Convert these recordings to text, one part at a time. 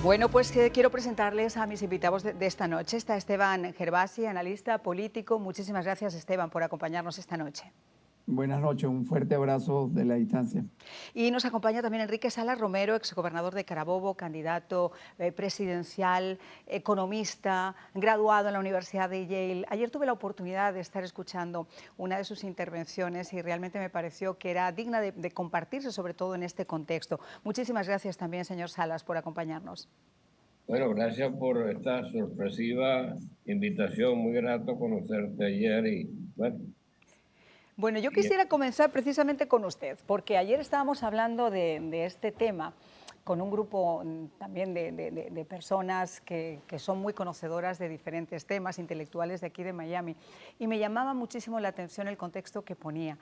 Bueno, pues quiero presentarles a mis invitados de esta noche. Está Esteban Gervasi, analista político. Muchísimas gracias, Esteban, por acompañarnos esta noche. Buenas noches, un fuerte abrazo de la distancia. Y nos acompaña también Enrique Salas Romero, exgobernador de Carabobo, candidato presidencial, economista, graduado en la Universidad de Yale. Ayer tuve la oportunidad de estar escuchando una de sus intervenciones y realmente me pareció que era digna de compartirse, sobre todo en este contexto. Muchísimas gracias también, señor Salas, por acompañarnos. Bueno, gracias por esta sorpresiva invitación. Muy grato conocerte ayer y bueno. Bueno, yo quisiera comenzar precisamente con usted, porque ayer estábamos hablando de este tema con un grupo también de personas que son muy conocedoras de diferentes temas, intelectuales de aquí de Miami, y me llamaba muchísimo la atención el contexto que ponía.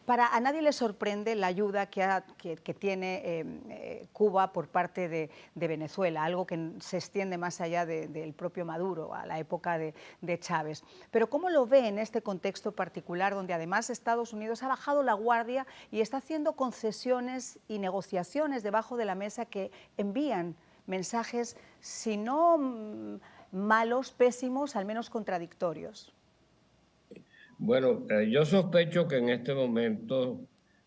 A nadie le sorprende la ayuda que tiene Cuba por parte de Venezuela, algo que se extiende más allá del propio Maduro, a la época de Chávez. Pero ¿cómo lo ve en este contexto particular, donde además Estados Unidos ha bajado la guardia y está haciendo concesiones y negociaciones debajo de la mesa que envían mensajes, si no malos, pésimos, al menos contradictorios? Bueno, yo sospecho que en este momento,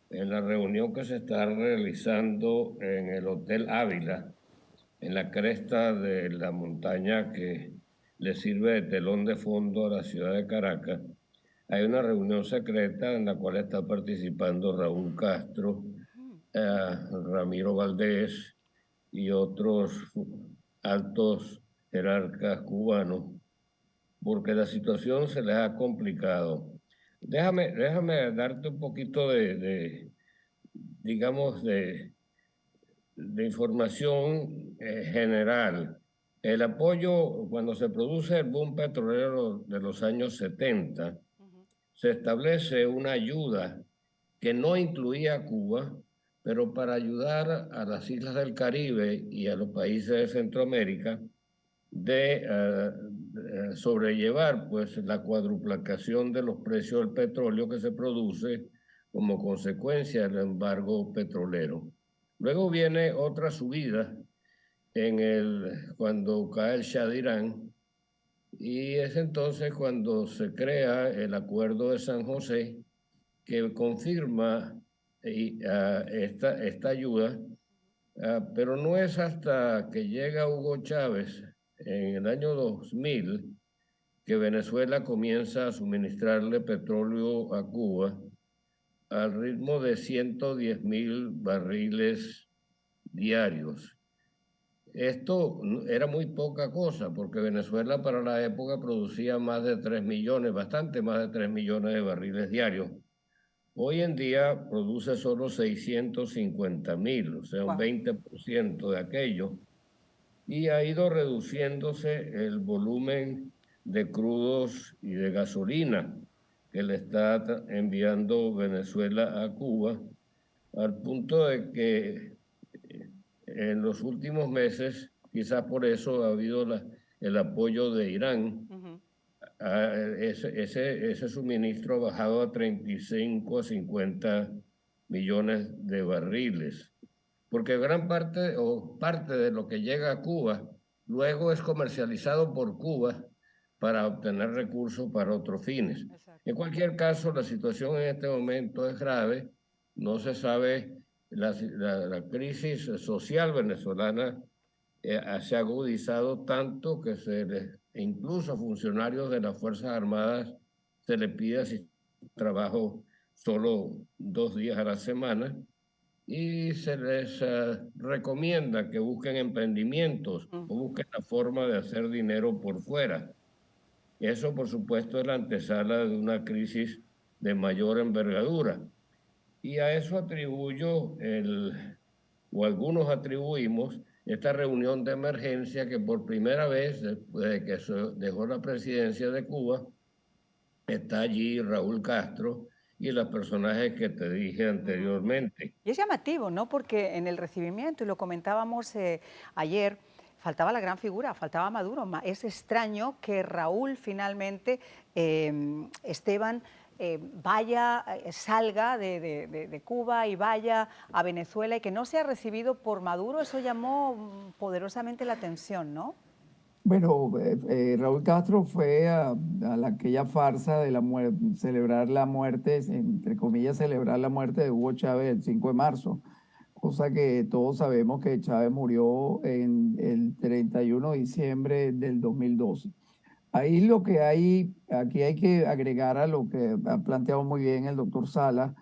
en la reunión que se está realizando en el Hotel Ávila, en la cresta de la montaña que le sirve de telón de fondo a la ciudad de Caracas, hay una reunión secreta en la cual está participando Raúl Castro, Ramiro Valdés y otros altos jerarcas cubanos, porque la situación se les ha complicado. Déjame darte un poquito digamos, de información general. El apoyo, cuando se produce el boom petrolero de los años 70, se establece una ayuda que no incluía a Cuba, pero para ayudar a las islas del Caribe y a los países de Centroamérica de sobrellevar pues la cuadruplicación de los precios del petróleo que se produce como consecuencia del embargo petrolero. Luego viene otra subida cuando cae el Shah de Irán, y es entonces cuando se crea el Acuerdo de San José, que confirma esta ayuda, pero no es hasta que llega Hugo Chávez en el año 2000 que Venezuela comienza a suministrarle petróleo a Cuba al ritmo de 110.000 barriles diarios. Esto era muy poca cosa, porque Venezuela para la época producía más de 3 millones, bastante más de 3 millones de barriles diarios. Hoy en día produce solo 650.000, o sea, un Wow. 20% de aquello, y ha ido reduciéndose el volumen de crudos y de gasolina que le está enviando Venezuela a Cuba, al punto de que en los últimos meses, quizás por eso ha habido el apoyo de Irán. Ese suministro ha bajado a 35 a 50 millones de barriles, porque gran parte o parte de lo que llega a Cuba luego es comercializado por Cuba para obtener recursos para otros fines. Exacto. En cualquier caso, la situación en este momento es grave. No se sabe, la crisis social venezolana se ha agudizado tanto que incluso a funcionarios de las Fuerzas Armadas se les pide trabajo solo 2 días a la semana, y se les recomienda que busquen emprendimientos o busquen la forma de hacer dinero por fuera. Eso, por supuesto, es la antesala de una crisis de mayor envergadura. Y a eso atribuyo, o algunos atribuimos, esta reunión de emergencia que por primera vez, después de que se dejó la presidencia de Cuba, está allí Raúl Castro y los personajes que te dije anteriormente. Y es llamativo, ¿no? Porque en el recibimiento, y lo comentábamos ayer, faltaba la gran figura, faltaba Maduro. Es extraño que Raúl finalmente, Esteban, salga de Cuba y vaya a Venezuela y que no sea recibido por Maduro, eso llamó poderosamente la atención, ¿no? Bueno, Raúl Castro fue aquella farsa de la muerte, celebrar la muerte, entre comillas, celebrar la muerte de Hugo Chávez el 5 de marzo, cosa que todos sabemos que Chávez murió en el 31 de diciembre del 2012. Ahí lo que hay, aquí hay que agregar a lo que ha planteado muy bien el doctor Sala,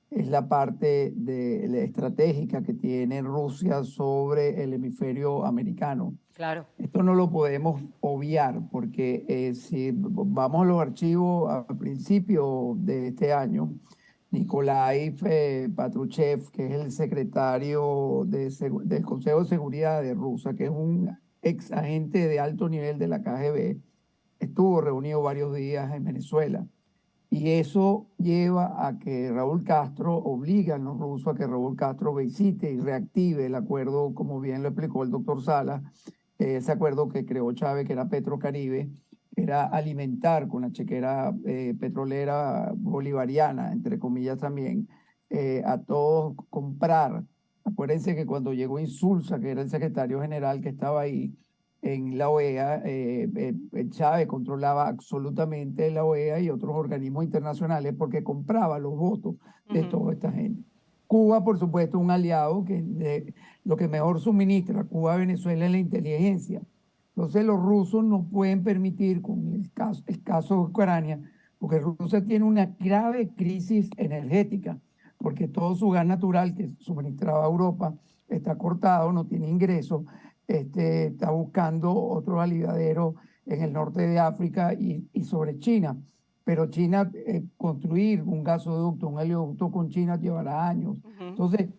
es la parte la estratégica que tiene Rusia sobre el hemisferio americano. Claro. Esto no lo podemos obviar porque si vamos a los archivos a principio de este año, Nikolai Patrushev, que es el secretario del Consejo de Seguridad de Rusia, que es un ex agente de alto nivel de la KGB, estuvo reunido varios días en Venezuela. Y eso lleva a que Raúl Castro, obliga a los rusos a que Raúl Castro visite y reactive el acuerdo, como bien lo explicó el doctor Sala, ese acuerdo que creó Chávez, que era Petrocaribe, era alimentar con la chequera petrolera bolivariana, entre comillas también, a todos comprar. Acuérdense que cuando llegó Insulza, que era el secretario general que estaba ahí, en la OEA, Chávez controlaba absolutamente la OEA y otros organismos internacionales porque compraba los votos de toda esta gente. Cuba, por supuesto, un aliado que lo que mejor suministra Cuba a Venezuela es la inteligencia. Entonces los rusos no pueden permitir, con el caso de Ucrania, porque Rusia tiene una grave crisis energética, porque todo su gas natural que suministraba a Europa está cortado, no tiene ingresos, está buscando otro aliviadero en el norte de África y sobre China. Pero China, construir un gasoducto, un oleoducto con China llevará años. Entonces,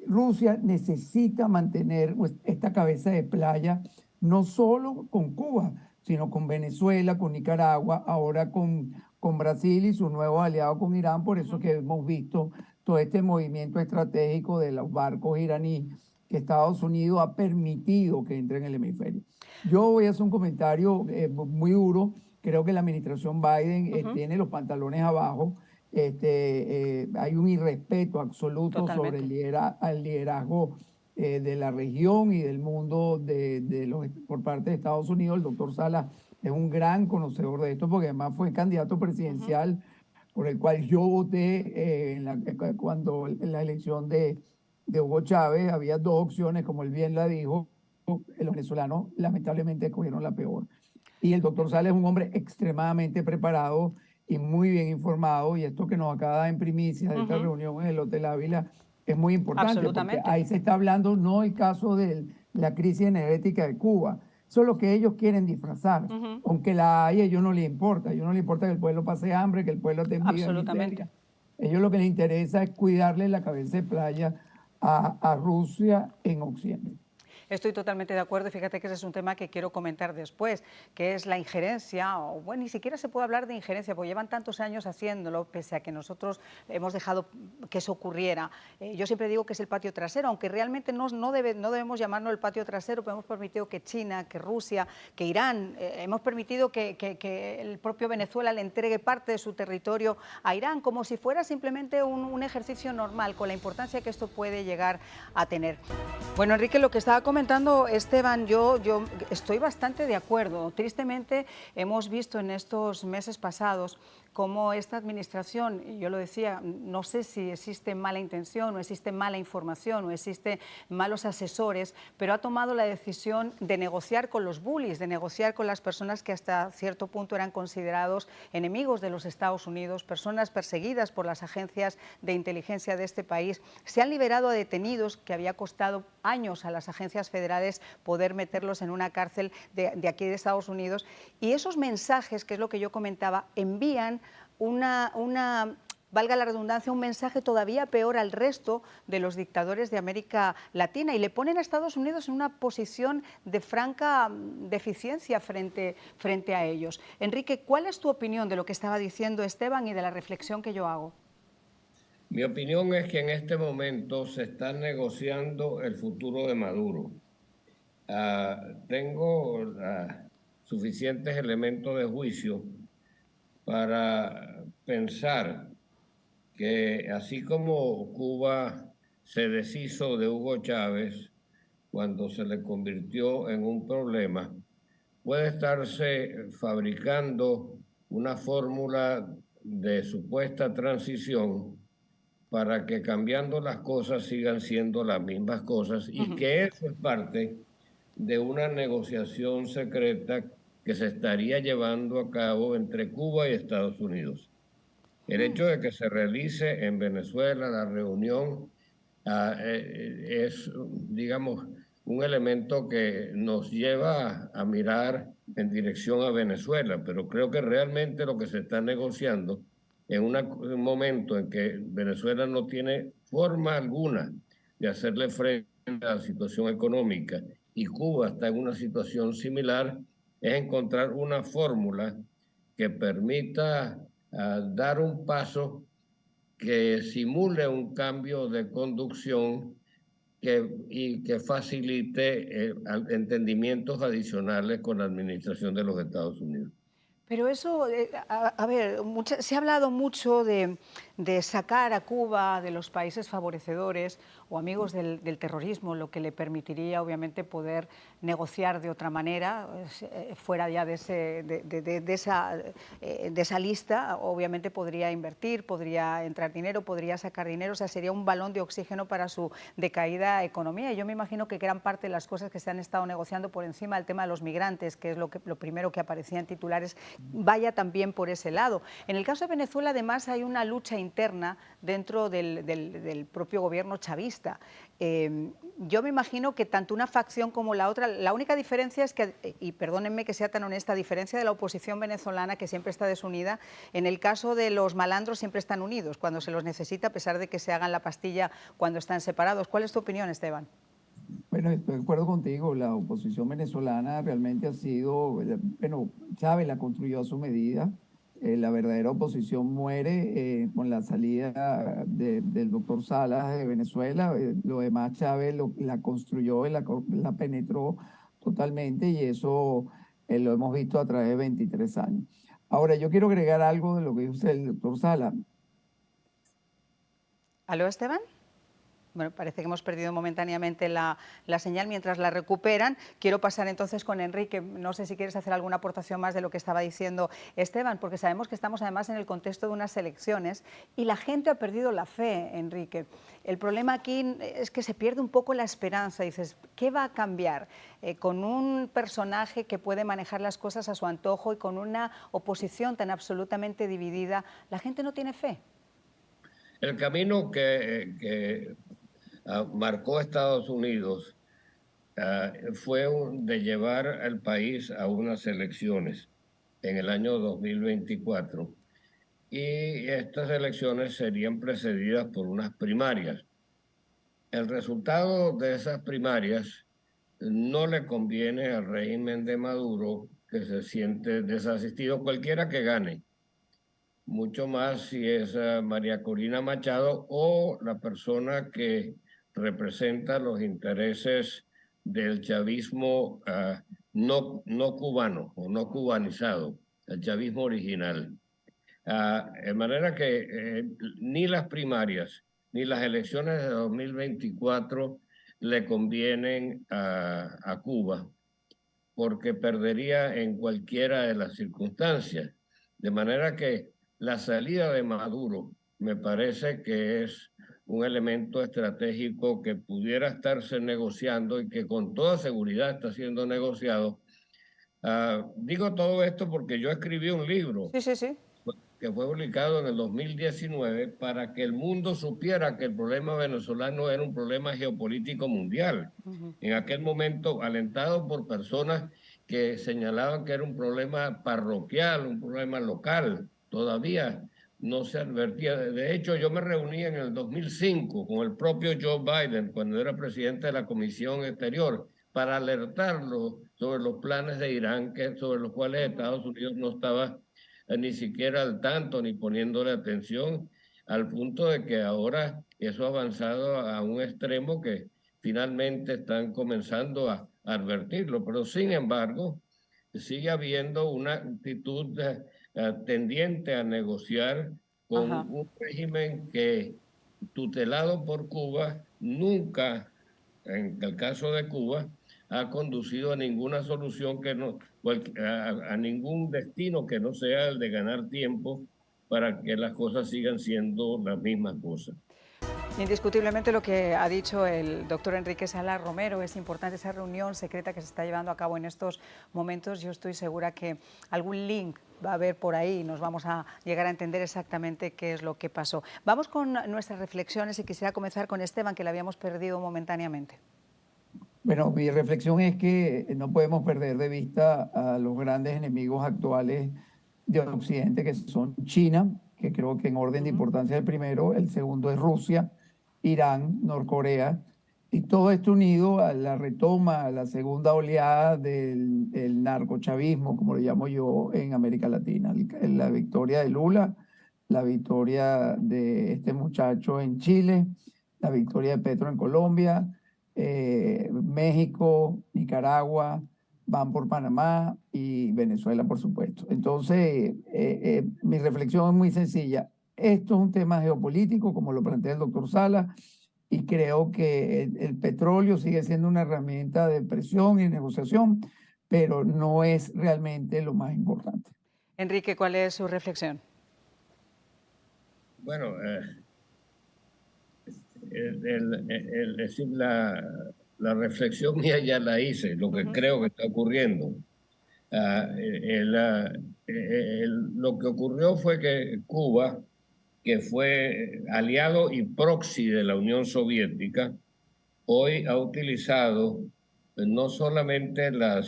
Rusia necesita mantener esta cabeza de playa, no solo con Cuba, sino con Venezuela, con Nicaragua, ahora con Brasil y su nuevo aliado con Irán. Por eso que hemos visto todo este movimiento estratégico de los barcos iraníes que Estados Unidos ha permitido que entren en el hemisferio. Yo voy a hacer un comentario muy duro. Creo que la administración Biden tiene los pantalones abajo. Hay un irrespeto absoluto sobre el liderazgo de la región y del mundo por parte de Estados Unidos. El doctor Sala es un gran conocedor de esto porque además fue candidato presidencial por el cual yo voté cuando en la elección de Hugo Chávez. Había dos opciones, como él bien la dijo. Los venezolanos lamentablemente escogieron la peor. Y el doctor Sala es un hombre extremadamente preparado y muy bien informado, y esto que nos acaba en primicia de esta reunión en el Hotel Ávila es muy importante, porque ahí se está hablando no el caso de la crisis energética de Cuba, eso es lo que ellos quieren disfrazar, aunque la haya, a ellos no les importa, que el pueblo pase hambre, que el pueblo esté en miseria. Ellos lo que les interesa es cuidarle la cabeza de playa a Rusia en Occidente. Estoy totalmente de acuerdo y fíjate que ese es un tema que quiero comentar después, que es la injerencia, o bueno, ni siquiera se puede hablar de injerencia, porque llevan tantos años haciéndolo, pese a que nosotros hemos dejado que eso ocurriera. Yo siempre digo que es el patio trasero, aunque realmente no debemos llamarlo el patio trasero, pero hemos permitido que China, que Rusia, que Irán, hemos permitido que el propio Venezuela le entregue parte de su territorio a Irán, como si fuera simplemente un ejercicio normal, con la importancia que esto puede llegar a tener. Bueno, Enrique, lo que estaba comentando Esteban, yo estoy bastante de acuerdo. Tristemente hemos visto en estos meses pasados cómo esta administración, y yo lo decía, no sé si existe mala intención o existe mala información o existe malos asesores, pero ha tomado la decisión de negociar con los bullies, de negociar con las personas que hasta cierto punto eran considerados enemigos de los Estados Unidos, personas perseguidas por las agencias de inteligencia de este país. Se han liberado a detenidos que había costado años a las agencias federales poder meterlos en una cárcel de aquí de Estados Unidos, y esos mensajes, que es lo que yo comentaba, envían valga la redundancia, un mensaje todavía peor al resto de los dictadores de América Latina y le ponen a Estados Unidos en una posición de franca deficiencia frente a ellos. Enrique, ¿cuál es tu opinión de lo que estaba diciendo Esteban y de la reflexión que yo hago? Mi opinión es que en este momento se está negociando el futuro de Maduro. Tengo suficientes elementos de juicio para pensar que así como Cuba se deshizo de Hugo Chávez cuando se le convirtió en un problema, puede estarse fabricando una fórmula de supuesta transición para que cambiando las cosas sigan siendo las mismas cosas y que eso es parte de una negociación secreta que se estaría llevando a cabo entre Cuba y Estados Unidos. El hecho de que se realice en Venezuela la reunión es, digamos, un elemento que nos lleva a mirar en dirección a Venezuela, pero creo que realmente lo que se está negociando en un momento en que Venezuela no tiene forma alguna de hacerle frente a la situación económica y Cuba está en una situación similar, es encontrar una fórmula que permita dar un paso que simule un cambio de conducción y que facilite entendimientos adicionales con la administración de los Estados Unidos. Pero eso, a ver, se ha hablado mucho de sacar a Cuba de los países favorecedores o amigos del terrorismo, lo que le permitiría obviamente poder negociar de otra manera, fuera ya de esa lista. Obviamente podría invertir, podría entrar dinero, podría sacar dinero, o sea, sería un balón de oxígeno para su decaída economía. Y yo me imagino que gran parte de las cosas que se han estado negociando por encima del tema de los migrantes, que es lo primero que aparecía en titulares, vaya también por ese lado. En el caso de Venezuela, además, hay una lucha interna dentro del propio gobierno chavista. Yo me imagino que tanto una facción como la otra, la única diferencia es que, y perdónenme que sea tan honesta, a diferencia de la oposición venezolana, que siempre está desunida, en el caso de los malandros siempre están unidos cuando se los necesita, a pesar de que se hagan la pastilla cuando están separados. ¿Cuál es tu opinión, Esteban? Bueno, estoy de acuerdo contigo, la oposición venezolana realmente ha sido, bueno, Chávez la construyó a su medida, la verdadera oposición muere con la salida del doctor Salas de Venezuela, lo demás Chávez la construyó y la penetró totalmente y eso lo hemos visto a través de 23 años. Ahora, yo quiero agregar algo de lo que dice el doctor Salas. ¿Aló, Esteban? Bueno, parece que hemos perdido momentáneamente la señal. Mientras la recuperan, quiero pasar entonces con Enrique. No sé si quieres hacer alguna aportación más de lo que estaba diciendo Esteban, porque sabemos que estamos además en el contexto de unas elecciones y la gente ha perdido la fe, Enrique. El problema aquí es que se pierde un poco la esperanza. Dices, ¿qué va a cambiar? Con un personaje que puede manejar las cosas a su antojo y con una oposición tan absolutamente dividida, la gente no tiene fe. El camino que marcó Estados Unidos fue de llevar al país a unas elecciones en el año 2024 y estas elecciones serían precedidas por unas primarias. El resultado de esas primarias no le conviene al régimen de Maduro, que se siente desasistido, cualquiera que gane, mucho más si es María Corina Machado o la persona que representa los intereses del chavismo no cubano o no cubanizado, el chavismo original. De manera que ni las primarias ni las elecciones de 2024 le convienen a Cuba, porque perdería en cualquiera de las circunstancias. De manera que la salida de Maduro me parece que es un elemento estratégico que pudiera estarse negociando y que con toda seguridad está siendo negociado. Digo todo esto porque yo escribí un libro que fue publicado en el 2019 para que el mundo supiera que el problema venezolano era un problema geopolítico mundial. En aquel momento, alentado por personas que señalaban que era un problema parroquial, un problema local, todavía no se advertía. De hecho, yo me reuní en el 2005 con el propio Joe Biden, cuando era presidente de la Comisión Exterior, para alertarlo sobre los planes de Irán, sobre los cuales Estados Unidos no estaba ni siquiera al tanto ni poniéndole atención, al punto de que ahora eso ha avanzado a un extremo que finalmente están comenzando a advertirlo, pero sin embargo sigue habiendo una actitud tendiente a negociar con Ajá. un régimen que, tutelado por Cuba, nunca, en el caso de Cuba, ha conducido a ninguna solución que no, a ningún destino que no sea el de ganar tiempo para que las cosas sigan siendo las mismas cosas. Indiscutiblemente lo que ha dicho el doctor Enrique Salas Romero es importante, esa reunión secreta que se está llevando a cabo en estos momentos. Yo estoy segura que algún link va a haber por ahí y nos vamos a llegar a entender exactamente qué es lo que pasó. Vamos con nuestras reflexiones y quisiera comenzar con Esteban, que la habíamos perdido momentáneamente. Bueno, mi reflexión es que no podemos perder de vista a los grandes enemigos actuales de Occidente, que son China, que creo que en orden de importancia es el primero, el segundo es Rusia, Irán, Norcorea, y todo esto unido a la retoma, a la segunda oleada del narcochavismo, como lo llamo yo, en América Latina. La victoria de Lula, la victoria de este muchacho en Chile, la victoria de Petro en Colombia, México, Nicaragua, van por Panamá y Venezuela, por supuesto. Entonces, mi reflexión es muy sencilla. Esto es un tema geopolítico, como lo plantea el doctor Sala, y creo que el petróleo sigue siendo una herramienta de presión y negociación, pero no es realmente lo más importante. Enrique, ¿cuál es su reflexión? Bueno, decir, la reflexión mía ya la hice, lo que creo que está ocurriendo. Lo que ocurrió fue que Cuba, que fue aliado y proxy de la Unión Soviética, hoy ha utilizado no solamente la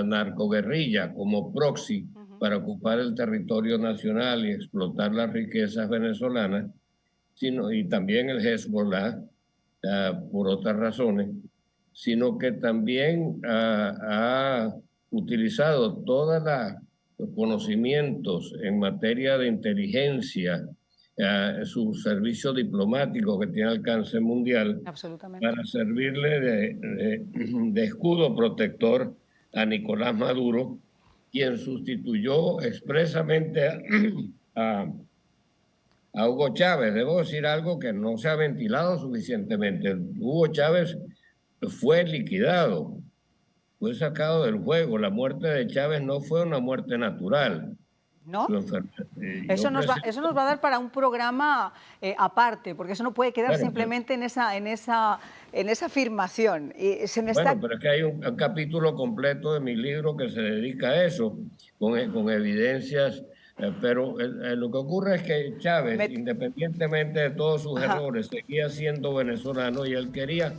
narcoguerrilla como proxy para ocupar el territorio nacional y explotar las riquezas venezolanas, y también el Hezbollah, por otras razones, sino que también ha utilizado todos los conocimientos en materia de inteligencia, su servicio diplomático que tiene alcance mundial, para servirle de escudo protector a Nicolás Maduro, quien sustituyó expresamente a Hugo Chávez. Debo decir algo que no se ha ventilado suficientemente. Hugo Chávez fue liquidado, fue sacado del juego. La muerte de Chávez no fue una muerte natural. ¿No? Eso nos va a dar para un programa aparte, porque eso no puede quedar simplemente en esa afirmación. Pero es que hay un capítulo completo de mi libro que se dedica a eso, con evidencias. Pero lo que ocurre es que Chávez, independientemente de todos sus errores, seguía siendo venezolano y él quería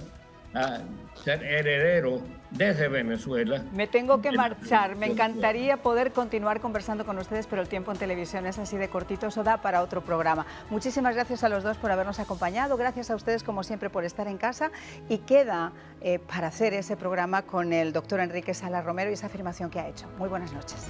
ser heredero desde Venezuela. Me tengo que marchar. Me encantaría poder continuar conversando con ustedes, pero el tiempo en televisión es así de cortito, eso da para otro programa. Muchísimas gracias a los dos por habernos acompañado, gracias a ustedes como siempre por estar en casa, y queda para hacer ese programa con el doctor Enrique Salas Romero y esa afirmación que ha hecho. Muy buenas noches.